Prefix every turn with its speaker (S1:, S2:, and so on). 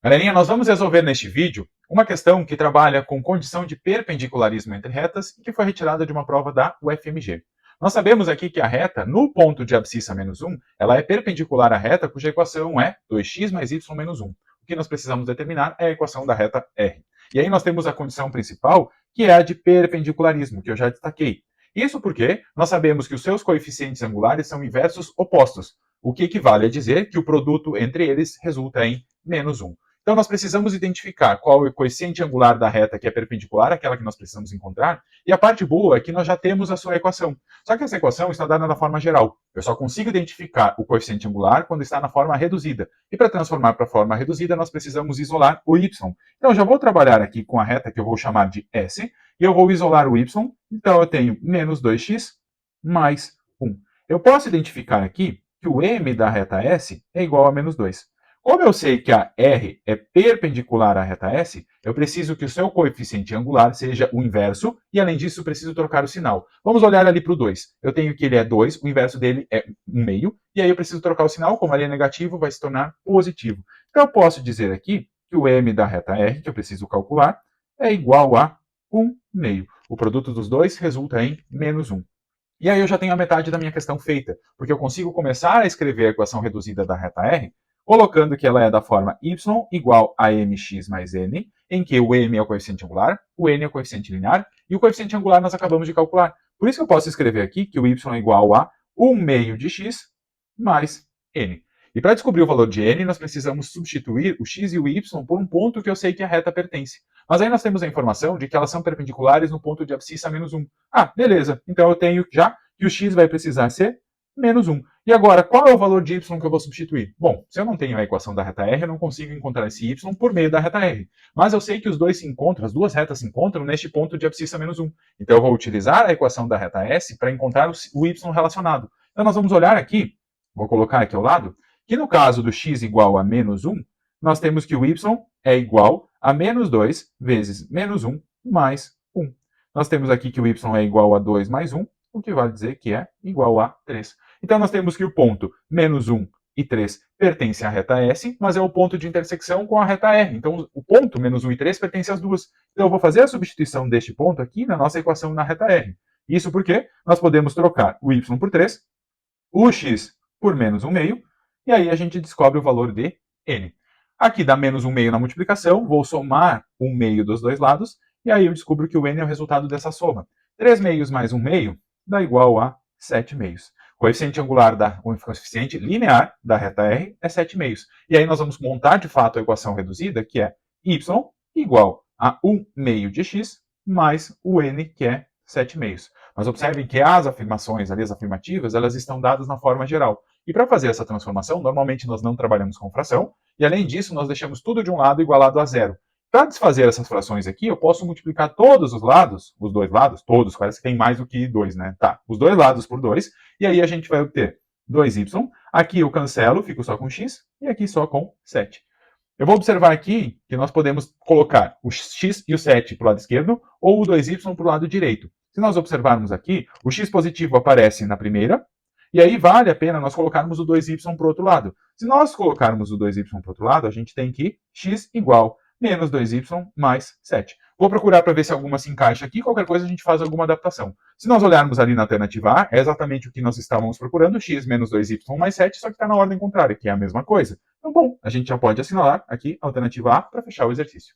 S1: Galerinha, nós vamos resolver neste vídeo uma questão que trabalha com condição de perpendicularismo entre retas e que foi retirada de uma prova da UFMG. Nós sabemos aqui que a reta, no ponto de abscissa menos 1, ela é perpendicular à reta cuja equação é 2x mais y menos 1. O que nós precisamos determinar é a equação da reta R. E aí nós temos a condição principal, que é a de perpendicularismo, que eu já destaquei. Isso porque nós sabemos que os seus coeficientes angulares são inversos opostos, o que equivale a dizer que o produto entre eles resulta em menos 1. Então, nós precisamos identificar qual é o coeficiente angular da reta que é perpendicular àquela que nós precisamos encontrar, e a parte boa é que nós já temos a sua equação. Só que essa equação está dada na forma geral. Eu só consigo identificar o coeficiente angular quando está na forma reduzida. E para transformar para a forma reduzida, nós precisamos isolar o y. Então, eu já vou trabalhar aqui com a reta que eu vou chamar de S, e eu vou isolar o y. Então, eu tenho menos 2x mais 1. Eu posso identificar aqui que o m da reta S é igual a menos 2. Como eu sei que a R é perpendicular à reta S, eu preciso que o seu coeficiente angular seja o inverso, e além disso, eu preciso trocar o sinal. Vamos olhar ali para o 2. Eu tenho que ele é 2, o inverso dele é 1/2, e aí eu preciso trocar o sinal, como ali é negativo, vai se tornar positivo. Então eu posso dizer aqui que o m da reta R, que eu preciso calcular, é igual a 1/2. O produto dos dois resulta em menos 1. E aí eu já tenho a metade da minha questão feita, porque eu consigo começar a escrever a equação reduzida da reta R, colocando que ela é da forma y igual a mx mais n, em que o m é o coeficiente angular, o n é o coeficiente linear, e o coeficiente angular nós acabamos de calcular. Por isso que eu posso escrever aqui que o y é igual a 1/2 de x mais n. E para descobrir o valor de n, nós precisamos substituir o x e o y por um ponto que eu sei que a reta pertence. Mas aí nós temos a informação de que elas são perpendiculares no ponto de abscissa menos 1. Ah, beleza. Então eu tenho já que o x vai precisar ser menos 1. E agora, qual é o valor de y que eu vou substituir? Bom, se eu não tenho a equação da reta R, eu não consigo encontrar esse y por meio da reta R. Mas eu sei que os dois se encontram, as duas retas se encontram neste ponto de abscissa menos 1. Então eu vou utilizar a equação da reta S para encontrar o y relacionado. Então nós vamos olhar aqui, vou colocar aqui ao lado, que no caso do x igual a menos 1, nós temos que o y é igual a menos 2 vezes menos 1 mais 1. Nós temos aqui que o y é igual a 2 mais 1, o que vale dizer que é igual a 3. Então nós temos que o ponto menos 1 e 3 pertence à reta S, mas é o ponto de intersecção com a reta R. Então o ponto menos 1 e 3 pertence às duas. Então eu vou fazer a substituição deste ponto aqui na nossa equação na reta R. Isso porque nós podemos trocar o y por 3, o x por menos 1/2, e aí a gente descobre o valor de n. Aqui dá menos 1/2 na multiplicação, vou somar 1/2 dos dois lados, e aí eu descubro que o n é o resultado dessa soma. 3/2 mais 1/2 dá igual a 7/2. O coeficiente angular, o coeficiente linear da reta R é 7/2. E aí nós vamos montar de fato a equação reduzida, que é y igual a 1/2 de x mais o n, que é 7/2. Mas observem que as afirmações ali, as afirmativas, elas estão dadas na forma geral. E para fazer essa transformação, normalmente nós não trabalhamos com fração, e além disso, nós deixamos tudo de um lado igualado a zero. Para desfazer essas frações aqui, eu posso multiplicar todos os lados, os dois lados, todos, parece que tem mais do que 2, né? Tá, os dois lados por 2, e aí a gente vai obter 2y. Aqui eu cancelo, fico só com x, e aqui só com 7. Eu vou observar aqui que nós podemos colocar o x e o 7 para o lado esquerdo, ou o 2y para o lado direito. Se nós observarmos aqui, o x positivo aparece na primeira, e aí vale a pena nós colocarmos o 2y para o outro lado. Se nós colocarmos o 2y para o outro lado, a gente tem que x igual menos 2y mais 7. Vou procurar para ver se alguma se encaixa aqui, qualquer coisa a gente faz alguma adaptação. Se nós olharmos ali na alternativa A, é exatamente o que nós estávamos procurando, x menos 2y mais 7, só que está na ordem contrária, que é a mesma coisa. Então, bom, a gente já pode assinalar aqui a alternativa A para fechar o exercício.